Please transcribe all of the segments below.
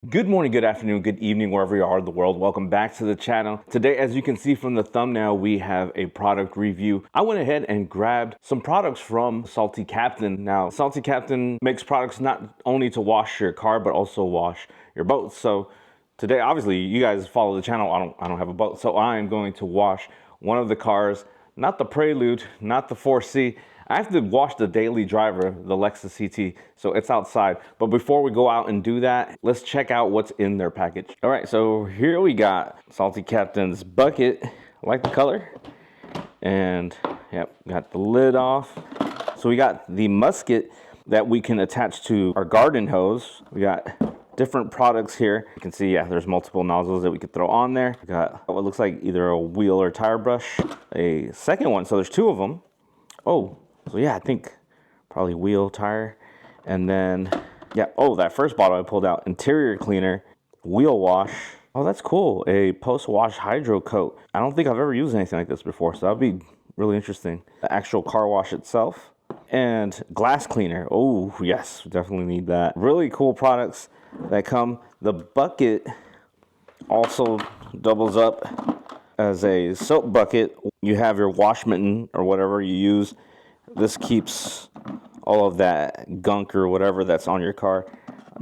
Good morning, good afternoon, good evening, wherever you are in the world. Welcome back to the channel. Today, as you can see from the thumbnail, we have a product review. I went ahead and grabbed some products from Salty Captain. Now, Salty Captain makes products not only to wash your car, but also wash your boat. So today, obviously, you guys follow the channel. I don't have a boat, so I am going to wash one of the cars, not the Prelude, not the 4C. I have to wash the daily driver, the Lexus CT, so it's outside. But before we go out and do that, let's check out what's in their package. All right, so here we got Salty Captain's bucket. I like the color. And yep, got the lid off. So we got the musket that we can attach to our garden hose. We got different products here. You can see, yeah, there's multiple nozzles that we could throw on there. We got what looks like either a wheel or tire brush. A second one, so there's two of them. Oh. So yeah, I think probably wheel, tire, and then, yeah, oh, that first bottle I pulled out, interior cleaner, wheel wash. Oh, that's cool, a post-wash hydro coat. I don't think I've ever used anything like this before, so that'll be really interesting. The actual car wash itself, and glass cleaner. Oh, yes, definitely need that. Really cool products that come. The bucket also doubles up as a soap bucket. You have your wash mitten or whatever you use. This keeps all of that gunk or whatever that's on your car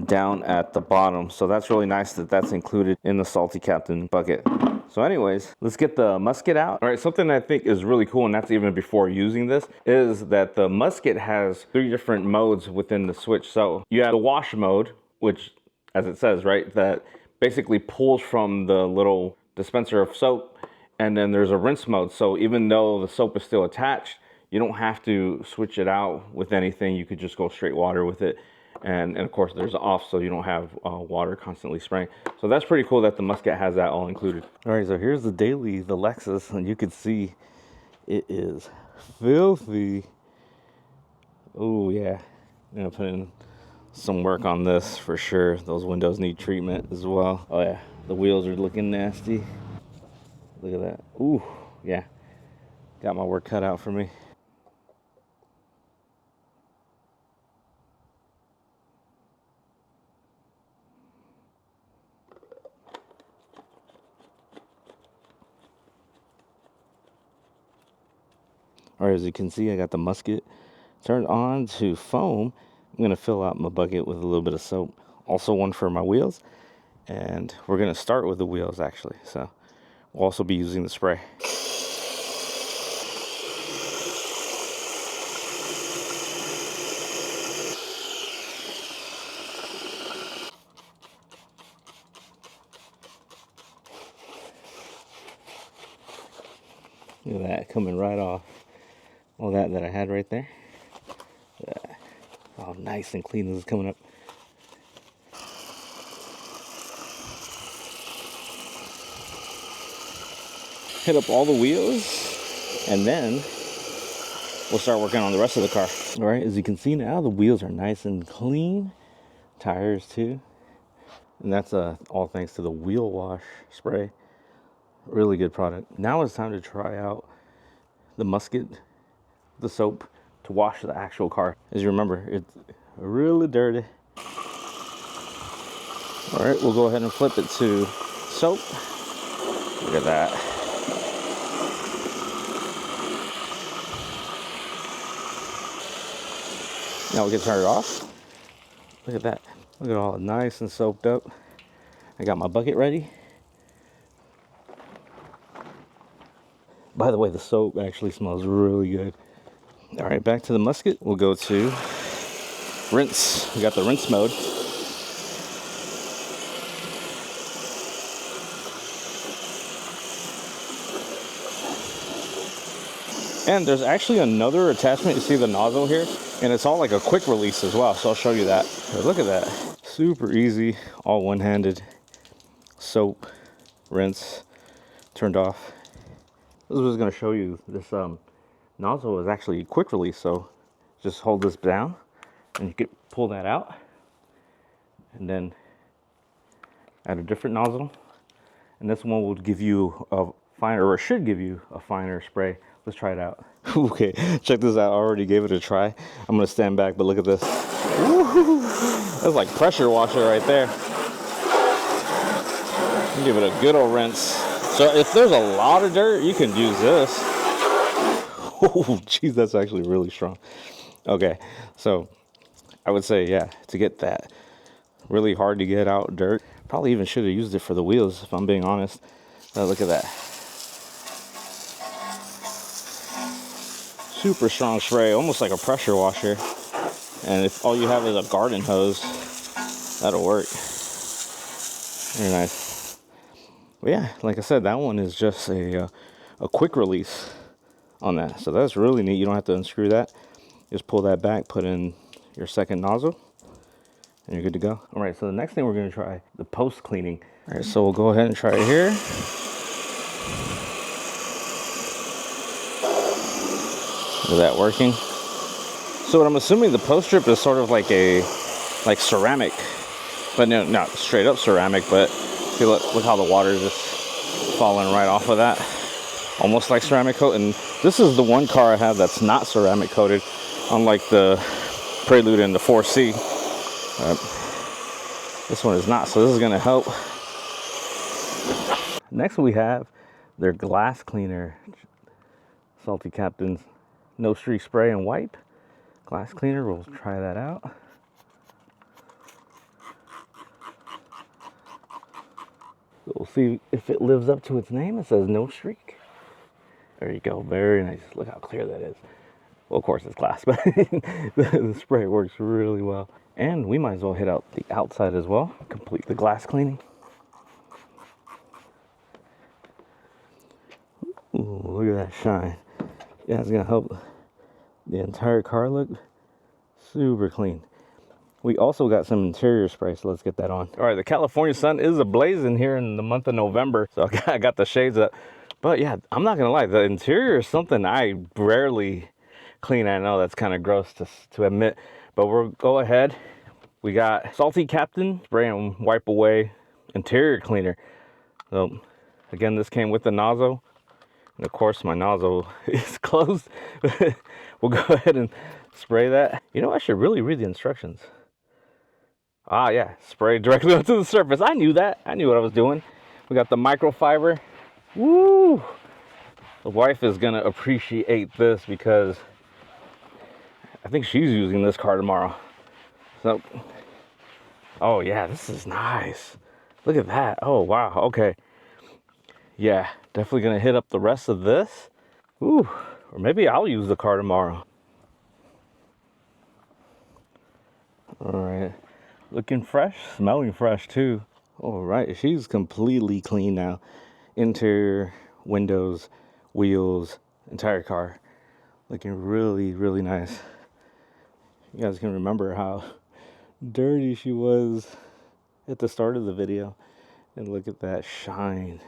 down at the bottom. So that's really nice that that's included in the Salty Captain bucket. So anyways, let's get the musket out. All right, something I think is really cool, and that's even before using this, is that the musket has 3 different modes within the switch. So you have the wash mode, which, as it says, right, that basically pulls from the little dispenser of soap. And then there's a rinse mode. So even though the soap is still attached, you don't have to switch it out with anything. You could just go straight water with it. And of course there's off, so you don't have water constantly spraying. So that's pretty cool that the musket has that all included. All right, so here's the daily, the Lexus, and you can see it is filthy. Oh yeah, I'm gonna put in some work on this for sure. Those windows need treatment as well. Oh yeah, the wheels are looking nasty. Look at that. Ooh, yeah, got my work cut out for me. All right, as you can see, I got the musket turned on to foam. I'm gonna fill out my bucket with a little bit of soap. Also one for my wheels. And we're gonna start with the wheels actually. So we'll also be using the spray. Look at that, coming right off. All that I had right there. Oh, nice and clean. This is coming up. Hit up all the wheels, and then we'll start working on the rest of the car. All right, as you can see now, the wheels are nice and clean. Tires too. And that's all thanks to the wheel wash spray. Really good product. Now it's time to try out the musket, the soap, to wash the actual car. As you remember, it's really dirty. All right, we'll go ahead and flip it to soap. Look at that. Now we can turn it off. Look at that. Look at all nice and soaped up. I got my bucket ready. By the way, the soap actually smells really good. All right, back to the musket. We'll go to rinse. We got the rinse mode. And there's actually another attachment. You see the nozzle here? And it's all like a quick release as well, so I'll show you that. But look at that. Super easy, all one-handed. Soap, rinse, turned off. This was going to show you this nozzle is actually quick release, so just hold this down and you can pull that out and then add a different nozzle, and this one will give you a finer, or should give you a finer spray. Let's try it out. Okay, check this out. I already gave it a try. I'm gonna stand back, but look at this. Woo-hoo. That's like pressure washer right there. Give it a good old rinse. So if there's a lot of dirt, you can use this. Oh, geez, that's actually really strong. Okay, so I would say, yeah, to get that really hard to get out dirt, probably even should have used it for the wheels, if I'm being honest. Look at that. Super strong spray, almost like a pressure washer. And if all you have is a garden hose, that'll work. Very nice. But yeah, like I said, that one is just a quick release on that. So that's really neat. You don't have to unscrew that. Just pull that back, put in your second nozzle, and you're good to go. All right, so the next thing we're gonna try, the post cleaning. All right, so we'll go ahead and try it here. Is that working? So what I'm assuming, the post strip is sort of like ceramic, but no, not straight up ceramic, but see, look how the water is just falling right off of that. Almost like ceramic coat. And this is the one car I have that's not ceramic coated, unlike the Prelude and the 4C. This one is not, so this is gonna help. Next we have their glass cleaner. Salty Captain's No Streak Spray and Wipe glass cleaner. We'll try that out. We'll see if it lives up to its name. It says No Streak. There you go. Very nice. Look how clear that is. Well, of course it's glass, but the spray works really well. And we might as well hit out the outside as well. Complete the glass cleaning. Ooh, look at that shine. Yeah, it's gonna help the entire car look super clean. We also got some interior spray, so let's get that on. All right, the California sun is ablazing here in the month of November, so I got the shades up. But yeah, I'm not gonna lie, the interior is something I rarely clean. I know that's kind of gross to admit, but we'll go ahead. We got Salty Captain Spray and Wipe Away interior cleaner. So again, this came with the nozzle. And of course, my nozzle is closed. We'll go ahead and spray that. You know, I should really read the instructions. Ah, yeah, spray directly onto the surface. I knew that. I knew what I was doing. We got the microfiber. Woo! The wife is gonna appreciate this because I think she's using this car tomorrow. So, oh yeah, this is nice. Look at that. Oh wow, okay. Yeah, definitely gonna hit up the rest of this. Ooh, or maybe I'll use the car tomorrow. All right, looking fresh, smelling fresh too. All right, she's completely clean now. Interior, windows, wheels, entire car. Looking really, really nice. You guys can remember how dirty she was at the start of the video. And look at that shine.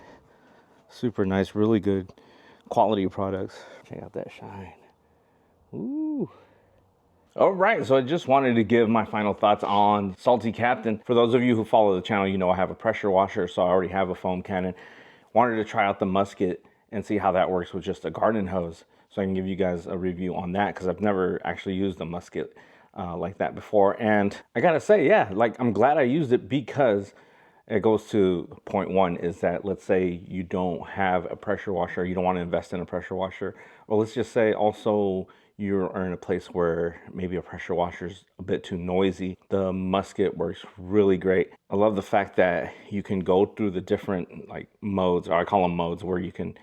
Super nice, really good quality products. Check out that shine. Ooh. All right, so I just wanted to give my final thoughts on Salty Captain. For those of you who follow the channel, you know I have a pressure washer, so I already have a foam cannon. Wanted to try out the musket and see how that works with just a garden hose, so I can give you guys a review on that, because I've never actually used a musket like that before. And I gotta say, yeah, like I'm glad I used it, because it goes to point one, is that let's say you don't have a pressure washer, you don't want to invest in a pressure washer, or let's just say also you're in a place where maybe a pressure washer is a bit too noisy. The musket works really great. I love the fact that you can go through the different like modes, or I call them modes, where you can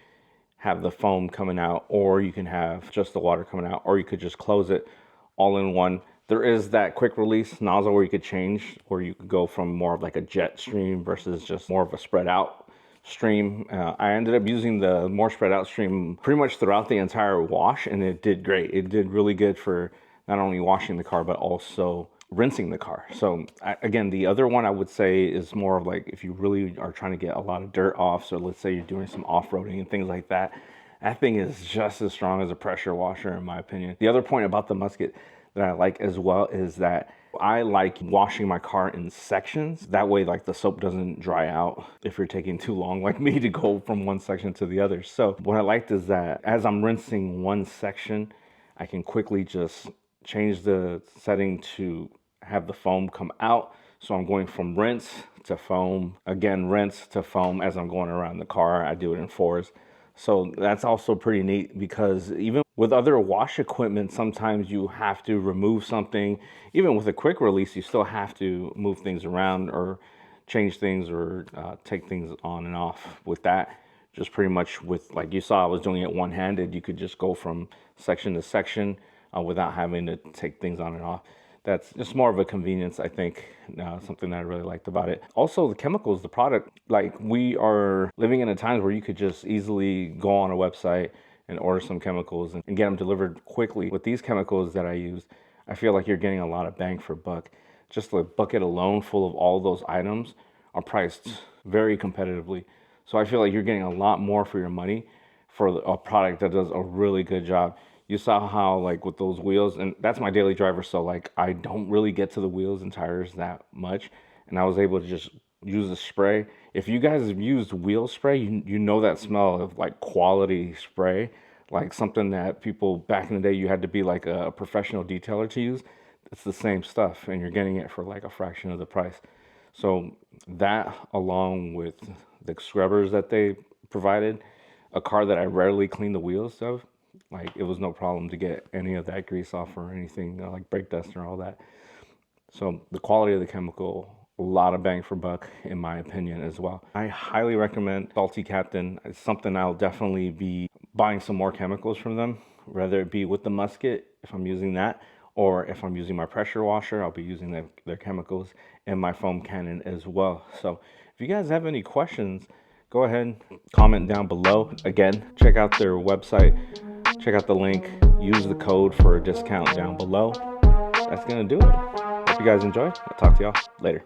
have the foam coming out, or you can have just the water coming out, or you could just close it all in one. There is that quick release nozzle where you could change, where you could go from more of like a jet stream versus just more of a spread out stream. I ended up using the more spread out stream pretty much throughout the entire wash, and it did great. It did really good for not only washing the car, but also rinsing the car. So again, the other one I would say is more of like if you really are trying to get a lot of dirt off. So let's say you're doing some off-roading and things like that. That thing is just as strong as a pressure washer, in my opinion. The other point about the musket that I like as well is that I like washing my car in sections. That way, like the soap doesn't dry out if you're taking too long like me to go from one section to the other. So what I liked is that as I'm rinsing one section, I can quickly just change the setting to have the foam come out. So I'm going from rinse to foam. Again, rinse to foam as I'm going around the car. I do it in fours. So that's also pretty neat, because even with other wash equipment, sometimes you have to remove something. Even with a quick release, you still have to move things around or change things or take things on and off. With that, just pretty much with, like you saw, I was doing it one-handed. You could just go from section to section without having to take things on and off. That's just more of a convenience, I think, something that I really liked about it. Also, the chemicals, the product, like, we are living in a time where you could just easily go on a website and order some chemicals and get them delivered quickly. With these chemicals that I use, I feel like you're getting a lot of bang for buck. Just the bucket alone full of all those items are priced very competitively. So I feel like you're getting a lot more for your money for a product that does a really good job. You saw how, like, with those wheels, and that's my daily driver, so like I don't really get to the wheels and tires that much, and I was able to just use a spray. If you guys have used wheel spray, you know that smell of like quality spray, like something that people back in the day you had to be like a professional detailer to use. It's the same stuff, and you're getting it for like a fraction of the price. So that, along with the scrubbers that they provided, a car that I rarely clean the wheels of, like, it was no problem to get any of that grease off or anything like brake dust or all that. So the quality of the chemical, a lot of bang for buck in my opinion as well. I highly recommend Salty Captain. It's something I'll definitely be buying some more chemicals from them, whether it be with the musket if I'm using that, or if I'm using my pressure washer, I'll be using their chemicals in my foam cannon as well. So if you guys have any questions, go ahead, comment down below. Again, check out their website, check out the link, use the code for a discount down below. That's gonna do it. Hope you guys enjoyed. I'll talk to y'all later.